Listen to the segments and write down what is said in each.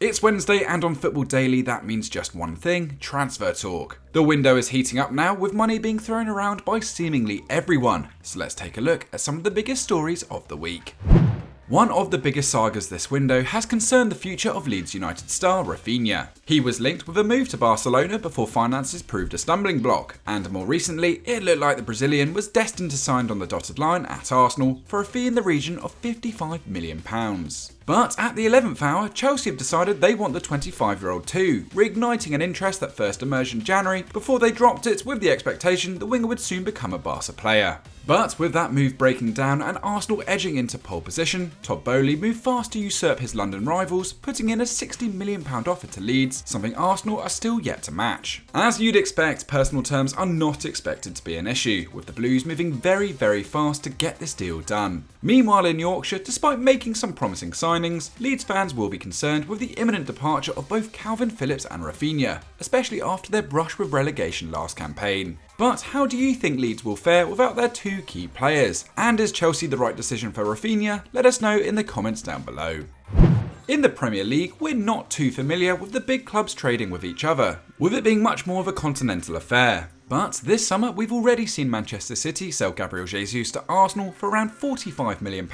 It's Wednesday, and on Football Daily that means just one thing: transfer talk. The window is heating up now, with money being thrown around by seemingly everyone. So let's take a look at some of the biggest stories of the week. One of the biggest sagas this window has concerned the future of Leeds United star Raphinha. He was linked with a move to Barcelona before finances proved a stumbling block, and more recently it looked like the Brazilian was destined to sign on the dotted line at Arsenal for a fee in the region of £55 million. But at the 11th hour, Chelsea have decided they want the 25-year-old too, reigniting an interest that first emerged in January before they dropped it with the expectation the winger would soon become a Barca player. But with that move breaking down and Arsenal edging into pole position, Todd Boehly moved fast to usurp his London rivals, putting in a £60 million offer to Leeds, something Arsenal are still yet to match. As you'd expect, personal terms are not expected to be an issue, with the Blues moving very fast to get this deal done. Meanwhile in Yorkshire, despite making some promising signings, Leeds fans will be concerned with the imminent departure of both Calvin Phillips and Raphinha, especially after their brush with relegation last campaign. But how do you think Leeds will fare without their two key players? And is Chelsea the right decision for Raphinha? Let us know in the comments down below. In the Premier League, we're not too familiar with the big clubs trading with each other, with it being much more of a continental affair. But this summer, we've already seen Manchester City sell Gabriel Jesus to Arsenal for around £45 million,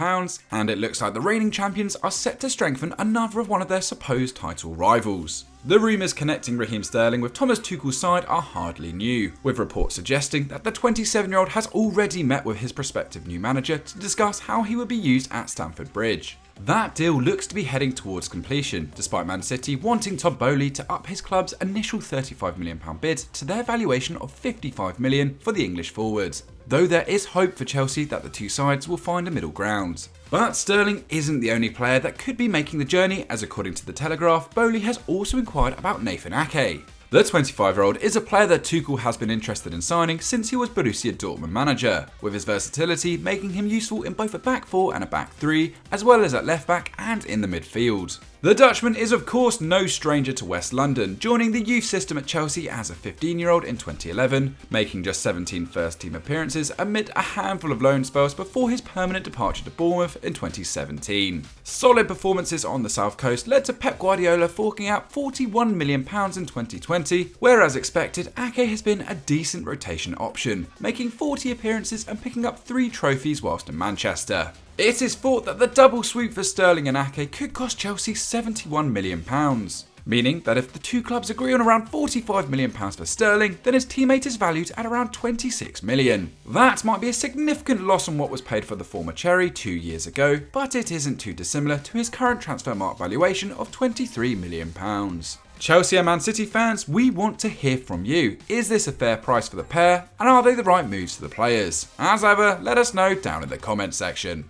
and it looks like the reigning champions are set to strengthen another of one of their supposed title rivals. The rumours connecting Raheem with Thomas Tuchel's side are hardly new, with reports suggesting that the 27-year-old has already met with his prospective new manager to discuss how he would be used at Stamford Bridge. That deal looks to be heading towards completion, despite Man City wanting Todd Boehly to up his club's initial £35 million bid to their valuation of £55 million for the English forward. Though there is hope for Chelsea that the two sides will find a middle ground. But Sterling isn't the only player that could be making the journey, as according to The Telegraph, Boehly has also inquired about Nathan Ake. The 25-year-old is a player that Tuchel has been interested in signing since he was Borussia Dortmund manager, with his versatility making him useful in both a back four and a back three, as well as at left back and in the midfield. The Dutchman is of course no stranger to West London, joining the youth system at Chelsea as a 15-year-old in 2011, making just 17 first-team appearances amid a handful of loan spells before his permanent departure to Bournemouth in 2017. Solid performances on the South Coast led to Pep Guardiola forking out £41 million in 2020, where as expected, Ake has been a decent rotation option, making 40 appearances and picking up 3 trophies whilst in Manchester. It is thought that the double swoop for Sterling and Ake could cost Chelsea £71 million, meaning that if the two clubs agree on around £45 million for Sterling, then his teammate is valued at around £26 million. That might be a significant loss on what was paid for the former Cherry 2 years ago, but it isn't too dissimilar to his current transfer market valuation of £23 million. Chelsea and Man City fans, we want to hear from you. Is this a fair price for the pair, and are they the right moves for the players? As ever, let us know down in the comments section.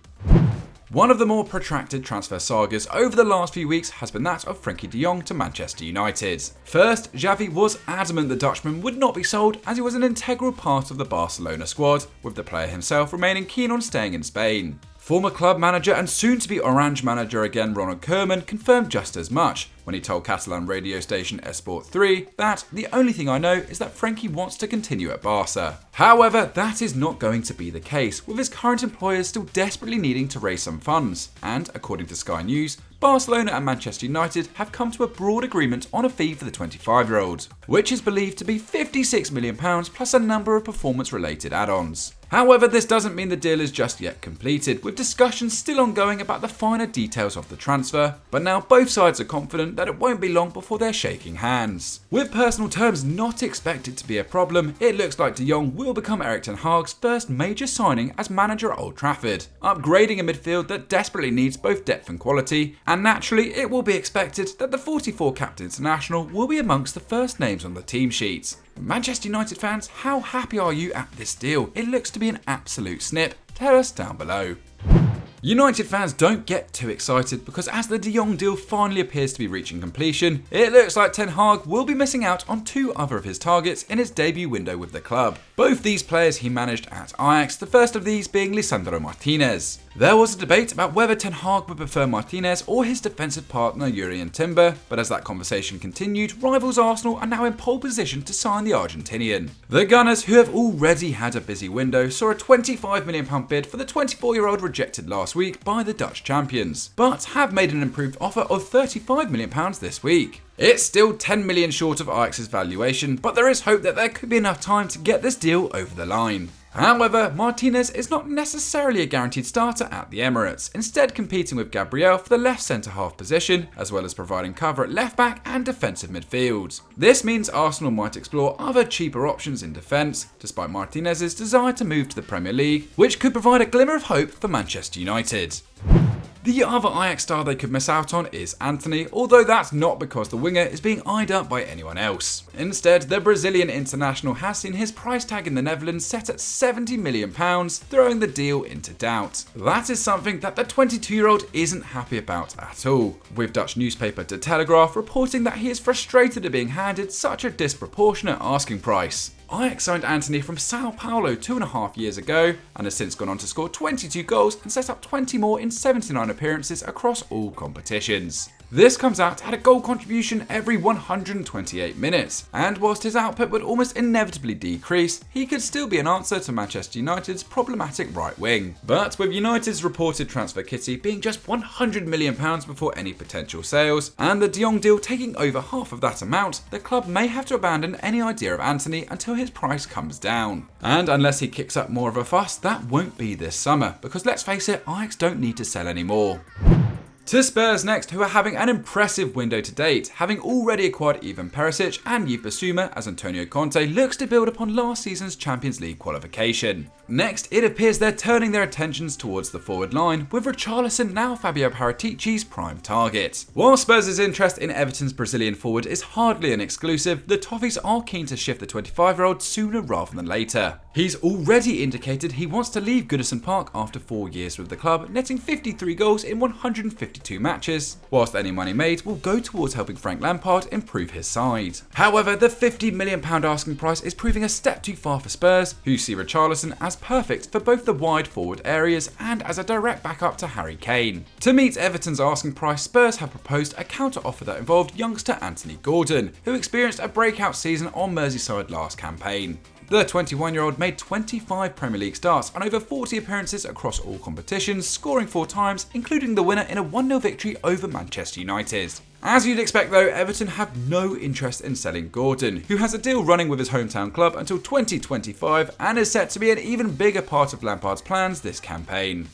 One of the more protracted transfer sagas over the last few weeks has been that of Frenkie de Jong to Manchester United. First, Xavi was adamant the Dutchman would not be sold as he was an integral part of the Barcelona squad, with the player himself remaining keen on staying in Spain. Former club manager and soon-to-be Orange manager again Ronald Koeman confirmed just as much when he told Catalan radio station Esport 3 that "the only thing I know is that Frenkie wants to continue at Barca." However, that is not going to be the case, with his current employers still desperately needing to raise some funds, and according to Sky News, Barcelona and Manchester United have come to a broad agreement on a fee for the 25-year-old, which is believed to be £56 million plus a number of performance-related add-ons. However, this doesn't mean the deal is just yet completed, with discussions still ongoing about the finer details of the transfer, but now both sides are confident that it won't be long before they're shaking hands. With personal terms not expected to be a problem, it looks like De Jong will become Erik ten Hag's first major signing as manager at Old Trafford, upgrading a midfield that desperately needs both depth and quality, and naturally it will be expected that the 44 captain international will be amongst the first names on the team sheet. Manchester United fans, how happy are you at this deal? It looks to be an absolute snip. Tell us down below. United fans, don't get too excited, because as the De Jong deal finally appears to be reaching completion, it looks like Ten Hag will be missing out on 2 other of his targets in his debut window with the club. Both these players he managed at Ajax, the first of these being Lisandro Martinez. There was a debate about whether Ten Hag would prefer Martinez or his defensive partner Jurrien Timber, but as that conversation continued, rivals Arsenal are now in pole position to sign the Argentinian. The Gunners, who have already had a busy window, saw a £25 million bid for the 24-year-old rejected last last week by the Dutch champions, but have made an improved offer of £35 million this week. It's still 10 million short of Ajax's valuation, but there is hope that there could be enough time to get this deal over the line. However, Martinez is not necessarily a guaranteed starter at the Emirates, instead competing with Gabriel for the left centre-half position, as well as providing cover at left-back and defensive midfield. This means Arsenal might explore other cheaper options in defence, despite Martinez's desire to move to the Premier League, which could provide a glimmer of hope for Manchester United. The other Ajax star they could miss out on is Antony, although that's not because the winger is being eyed up by anyone else. Instead, the Brazilian international has seen his price tag in the Netherlands set at £70 million, throwing the deal into doubt. That is something that the 22-year-old isn't happy about at all, with Dutch newspaper De Telegraaf reporting that he is frustrated at being handed such a disproportionate asking price. Ajax signed Antony from Sao Paulo 2.5 years ago and has since gone on to score 22 goals and set up 20 more in 79 appearances across all competitions. This comes out at a goal contribution every 128 minutes, and whilst his output would almost inevitably decrease, he could still be an answer to Manchester United's problematic right wing. But with United's reported transfer kitty being just £100 million before any potential sales, and the De Jong deal taking over half of that amount, the club may have to abandon any idea of Antony until his price comes down. And unless he kicks up more of a fuss, that won't be this summer, because let's face it, Ajax don't need to sell anymore. To Spurs next, who are having an impressive window to date, having already acquired Ivan Perisic and Yves Bissouma as Antonio Conte looks to build upon last season's Champions League qualification. Next, it appears they're turning their attentions towards the forward line, with Richarlison now Fabio Paratici's prime target. While Spurs' interest in Everton's Brazilian forward is hardly an exclusive, the Toffees are keen to shift the 25-year-old sooner rather than later. He's already indicated he wants to leave Goodison Park after 4 years with the club, netting 53 goals in 152 matches, whilst any money made will go towards helping Frank Lampard improve his side. However, the £50 million asking price is proving a step too far for Spurs, who see Richarlison as perfect for both the wide forward areas and as a direct backup to Harry Kane. To meet Everton's asking price, Spurs have proposed a counter offer that involved youngster Anthony Gordon, who experienced a breakout season on Merseyside last campaign. The 21-year-old made 25 Premier League starts and over 40 appearances across all competitions, scoring 4 times, including the winner in a 1-0 victory over Manchester United. As you'd expect though, Everton have no interest in selling Gordon, who has a deal running with his hometown club until 2025 and is set to be an even bigger part of Lampard's plans this campaign.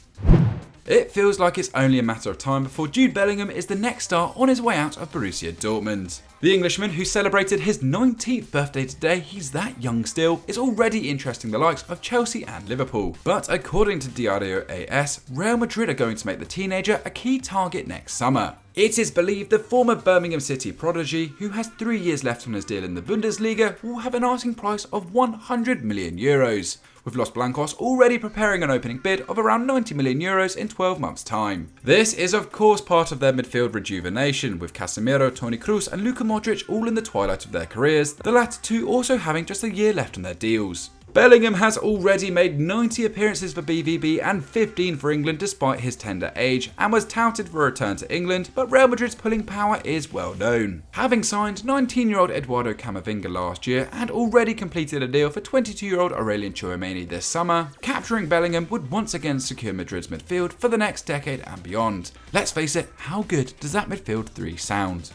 It feels like it's only a matter of time before Jude Bellingham is the next star on his way out of Borussia Dortmund. The Englishman, who celebrated his 19th birthday today, he's that young still, is already interesting the likes of Chelsea and Liverpool. But according to Diario AS, Real Madrid are going to make the teenager a key target next summer. It is believed the former Birmingham City prodigy, who has 3 years left on his deal in the Bundesliga, will have an asking price of €100 million, with Los Blancos already preparing an opening bid of around €90 million in 12 months' time. This is of course part of their midfield rejuvenation, with Casemiro, Toni Kroos and Luka Modric all in the twilight of their careers, the latter two also having just a year left on their deals. Bellingham has already made 90 appearances for BVB and 15 for England despite his tender age, and was touted for a return to England, but Real Madrid's pulling power is well known, having signed 19-year-old Eduardo Camavinga last year and already completed a deal for 22-year-old Aurelien Tchouameni this summer. Capturing Bellingham would once again secure Madrid's midfield for the next decade and beyond. Let's face it, how good does that midfield three sound?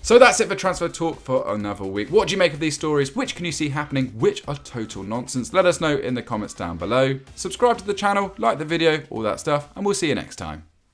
So that's it for Transfer Talk for another week. What do you make of these stories? Which can you see happening? Which are total nonsense? Let us know in the comments down below. Subscribe to the channel, like the video, all that stuff, and we'll see you next time.